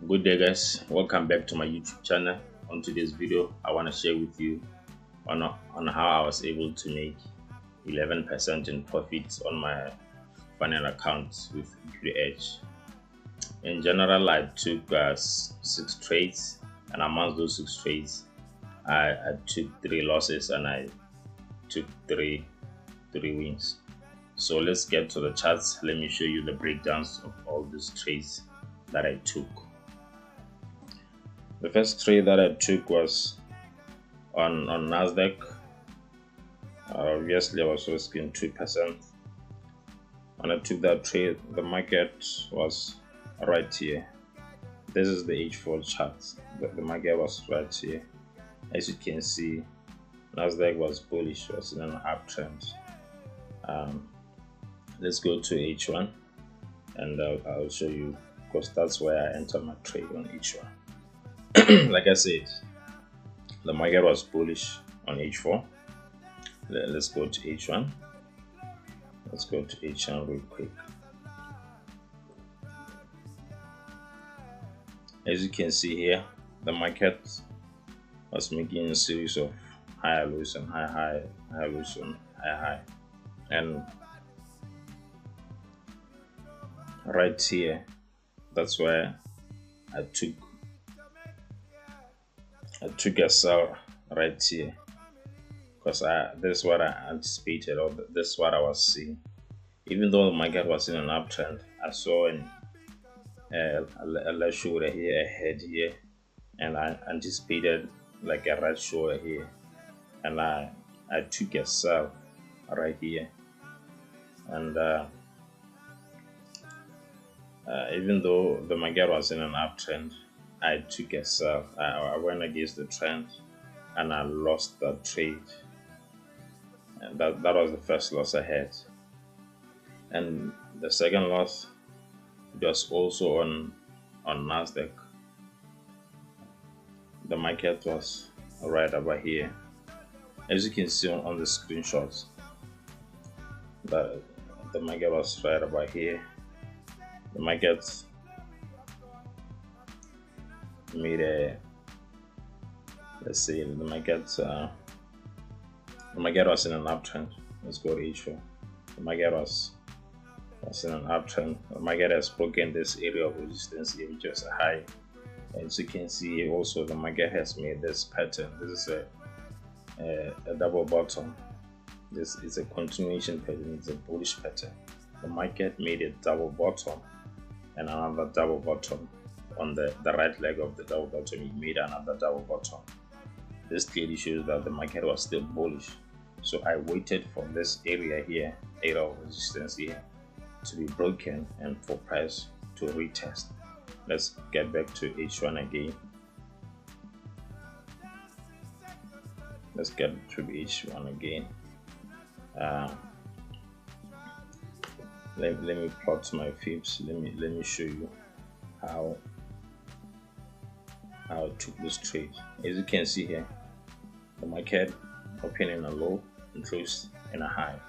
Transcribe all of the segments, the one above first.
Good day guys, welcome back to my YouTube channel. On today's video I want to share with you on how I was able to make 11% in profits on my final account with EquityEdge. In general, I took 6 trades, and amongst those 6 trades I took 3 losses and I took 3 wins. So let's get to the charts. Let me show you the breakdowns of all these trades that I took. The first trade that I took was on Nasdaq. Obviously I was risking 2%. When I took that trade, the market was right here. This is the H4 chart. The market was right here. As you can see, Nasdaq was bullish, was in an uptrend. Let's go to H1 and I'll show you, because that's where I entered my trade on H1. Like I said, the market was bullish on H4. Let's go to H1. Let's go to H1 real quick. As you can see here, the market was making a series of higher lows and high lows and high, and right here, that's where I took a sell right here, because this is what I anticipated, or this is what I was seeing. Even though the market was in an uptrend, I saw a left shoulder here, a head here, and I anticipated like a right shoulder here, and I took a sell right here. And even though the market was in an uptrend, I took a sell. I went against the trend and I lost that trade. And that was the first loss I had. And the second loss was also on Nasdaq. The market was right about here. As you can see on the screenshots, the market was right about here. The market made a, let's see, the market was in an uptrend. Let's go to H4. The market was in an uptrend. The market has broken this area of resistance here, which is a high. As you can see, also the market has made this pattern. This is a double bottom. This is a continuation pattern. It's a bullish pattern. The market made a double bottom and another double bottom. On the right leg of the double bottom, it made another double bottom. This clearly shows that the market was still bullish. So I waited for this area here, area of resistance here, to be broken and for price to retest. Let's get back to H1 again. Let's get to H1 again. Let me plot my fibs. Let me show you how I took this trade. As you can see here, the market opened in a low and closed in a high.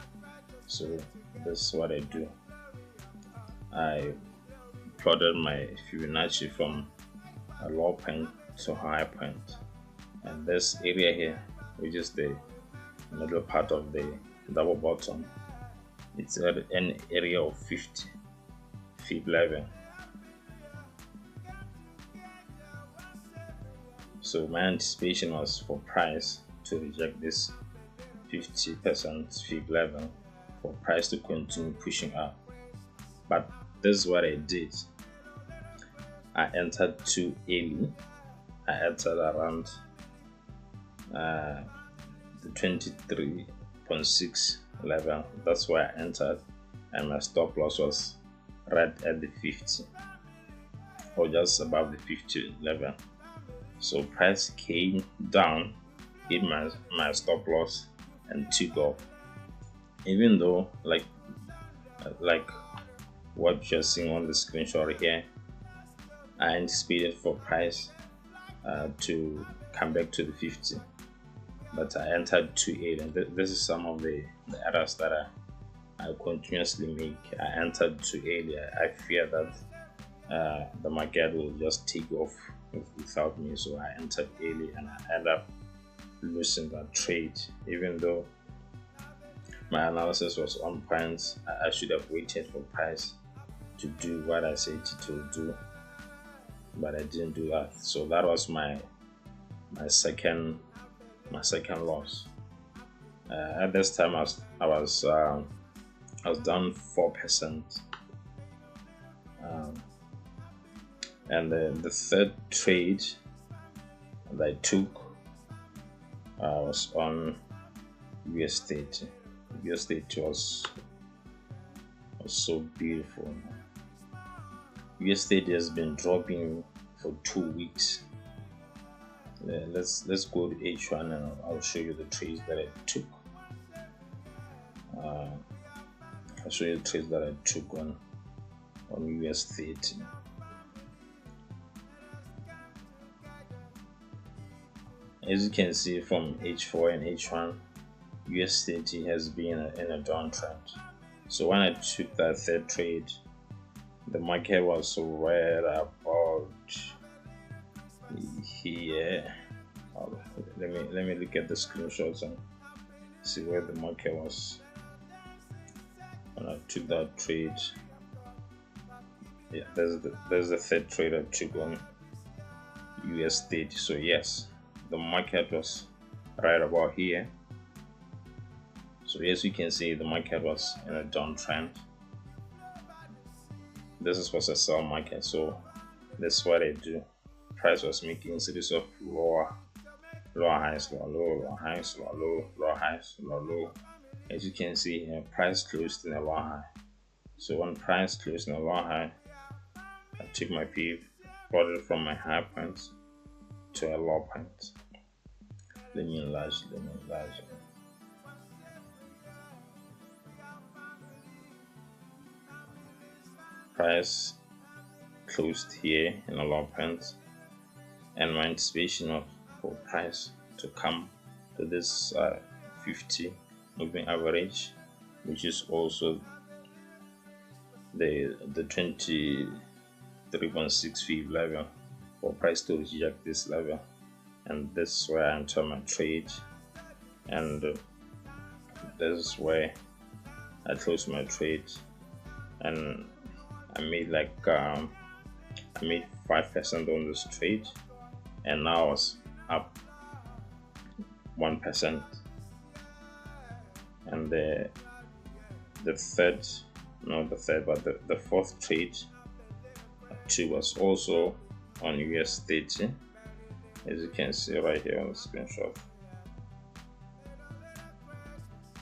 So this is what I do. I plotted my Fibonacci from a low point to high point, and this area here, which is the middle part of the double bottom, it's at an area of 50 fib level. So my anticipation was for price to reject this 50% fib level, for price to continue pushing up. But this is what I did. I entered too early. I entered around the 23.6 level. That's where I entered, and my stop loss was right at the 50, or just above the 50 level. So price came down, hit my stop loss and took off. Even though like what you're seeing on the screenshot here, I anticipated for price to come back to the 50, but I entered too early. And this is some of the errors that I continuously make. I entered too early. I fear that the market will just take off without me. So I entered early and I ended up losing that trade, even though my analysis was on point. I should have waited for price to do what I said it will do, but I didn't do that. So that was my second loss. At this time, I was down 4%, and the third trade that I took was on US30. US30 was so beautiful. US30 has been dropping for 2 weeks. Let's go to H1 and I'll show you the trades that I took. I'll show you the trades that I took on US30. As you can see from H4 and H1, US30 has been in a downtrend. So when I took that third trade, the market was right about here. Let me look at the screenshots and see where the market was when I took that trade. Yeah, there's the third trade I took on US30. So yes, the market was right about here. So as you can see, the market was in a downtrend. This was a sell market, so that's what I do. Price was making a series of lower highs, lower highs, lower highs, low. As you can see here, price closed in a lower high. So when price closed in a lower high, I took my PV, brought it from my high point to a low point. Let me enlarge. Price closed here in a low point, and my anticipation for price to come to this 50 moving average, which is also the 23.65 level, for price to reject this level. And this is where I enter my trade, and this is where I close my trade, and I made like I made 5% on this trade, and now I was up 1%. And the fourth trade too was also on US30, as you can see right here on the screenshot.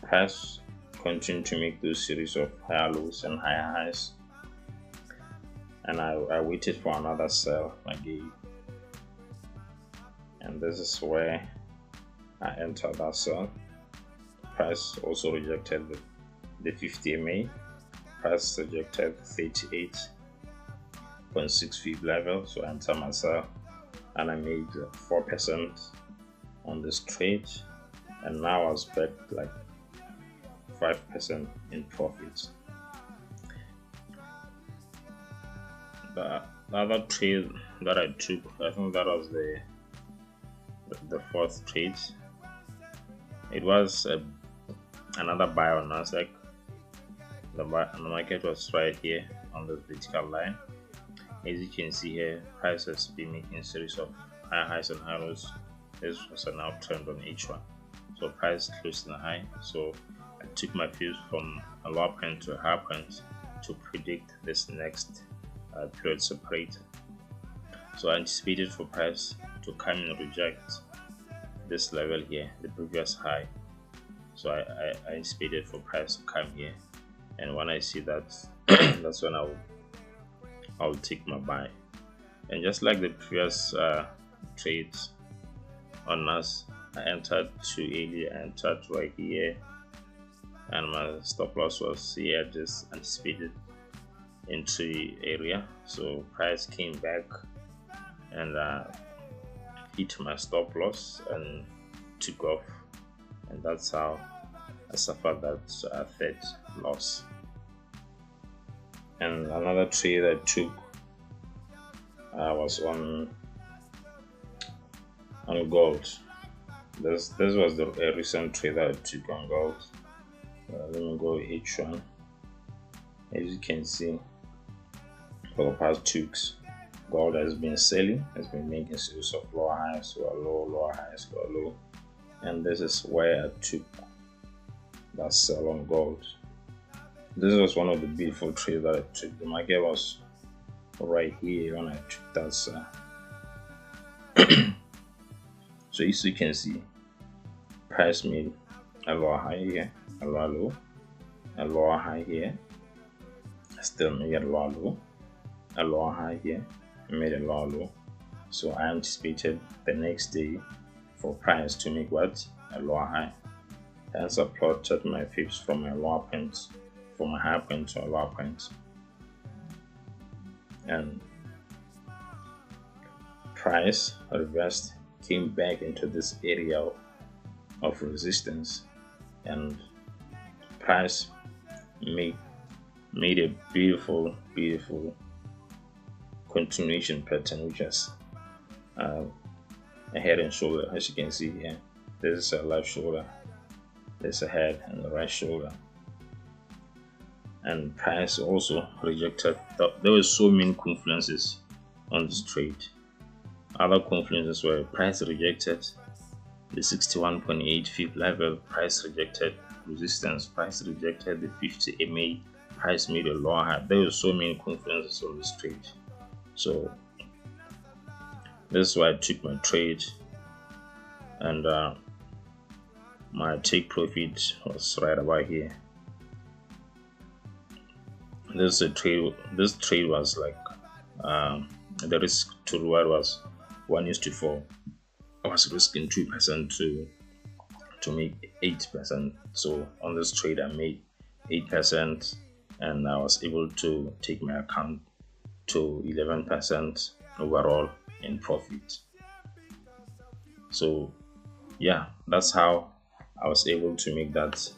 Price continued to make those series of higher lows and higher highs, and I waited for another sell again, and this is where I entered that sell. Price also rejected the 50 MA. Price rejected 38.65 level, so I entered my sell, and I made 4% on this trade, and now I was back like 5% in profits. The other trade that I took, I think that was the fourth trade. It was another buy on Nasdaq. The market was right here on the vertical line. As you can see here, price has been making a series of high highs and high lows. This was an uptrend on H1, so price closed in a high. So I took my views from a low point to a high point to predict this next period separator. So I anticipated for price to come and reject this level here, the previous high. So I anticipated for price to come here, and when I see that, that's when I'll take my buy. And just like the previous trades on us, I entered too early. I entered right here, and my stop loss was here, just anticipated entry area. So price came back and hit my stop loss and took off, and that's how I suffered that third loss. And another trade I took I was on gold. This was a recent trade that I took on gold. Let me go H1. As you can see, for the past 2 weeks, gold has been selling, has been making series of lower highs to a low, lower highs to a low, and this is where I took that sell on gold. This was one of the beautiful trades that I took. The market was right here when I took that sell. So as you can see, price made a lower high here, a lower low, a lower high here, still made a lower low, a lower high here, made a lower low. So I anticipated the next day for price to make what? A lower high. Hence I plotted my pips from my lower point, from a high point to a lower point. And price reversed, came back into this area of resistance, and price made a beautiful continuation pattern, which is a head and shoulder. As you can see here, this is a left shoulder, there's a head and the right shoulder. And price also rejected. There were so many confluences on this trade. Other confluences were price rejected the 61.8 fib level, price rejected resistance, price rejected the 50 MA, price made a lower high. There were so many confluences on this trade. So this is why I took my trade, and my take profit was right about here. This trade was like the risk to reward was 1:4. I was risking 2% to make 8%. So on this trade I made 8%, and I was able to take my account to 11% overall in profit. So yeah, that's how I was able to make that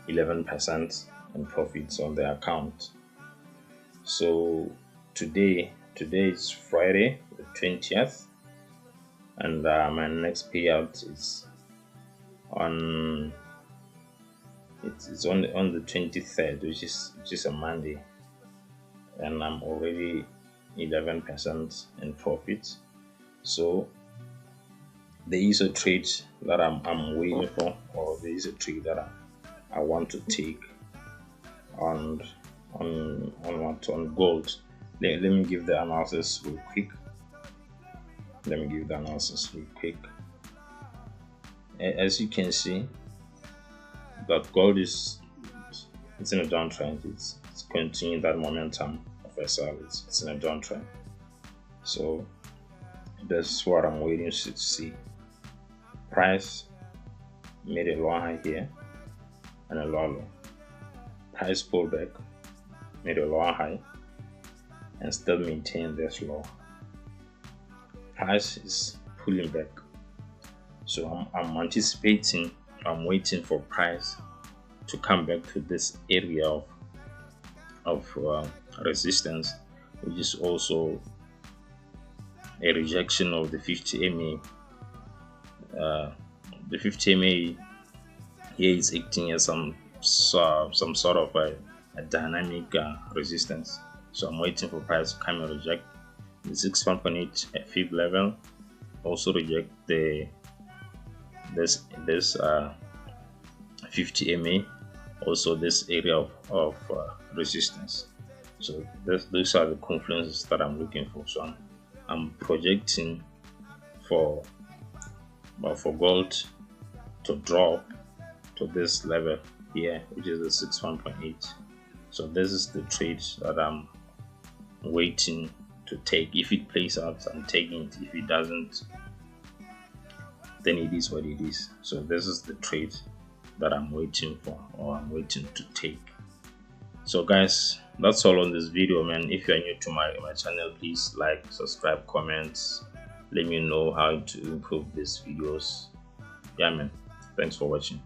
11% in profits on the account. So today is Friday the 20th, and my next payout is on the 23rd, which is a Monday, and I'm already 11% in profit. So there is a trade that I'm waiting for, or there is a trade that I want to take on gold. Let me give the analysis real quick. As you can see, that gold it's in a downtrend. It's continuing that momentum of SL. It's in a downtrend. So that's what I'm waiting to see. Price made a lower high here and a lower low. Price pulled back, made a lower high, and still maintain this low. Price is pulling back, so I'm anticipating, I'm waiting for price to come back to this area of resistance, which is also a rejection of the 50 MA. The 50 MA here is acting as some sort of a dynamic resistance. So I'm waiting for price to come and reject the 61.8 fib level, also reject this 50 MA, also this area of resistance. So those are the confluences that I'm looking for. So I'm projecting for gold to drop to this level here, which is the 61.8. So this is the trade that I'm waiting to take. If it plays out, I'm taking it. If it doesn't, then it is what it is. So this is the trade that I'm waiting for, or I'm waiting to take. So guys, that's all on this video, man. If you are new to my channel, please like, subscribe, comment, let me know how to improve these videos. Yeah, man, thanks for watching.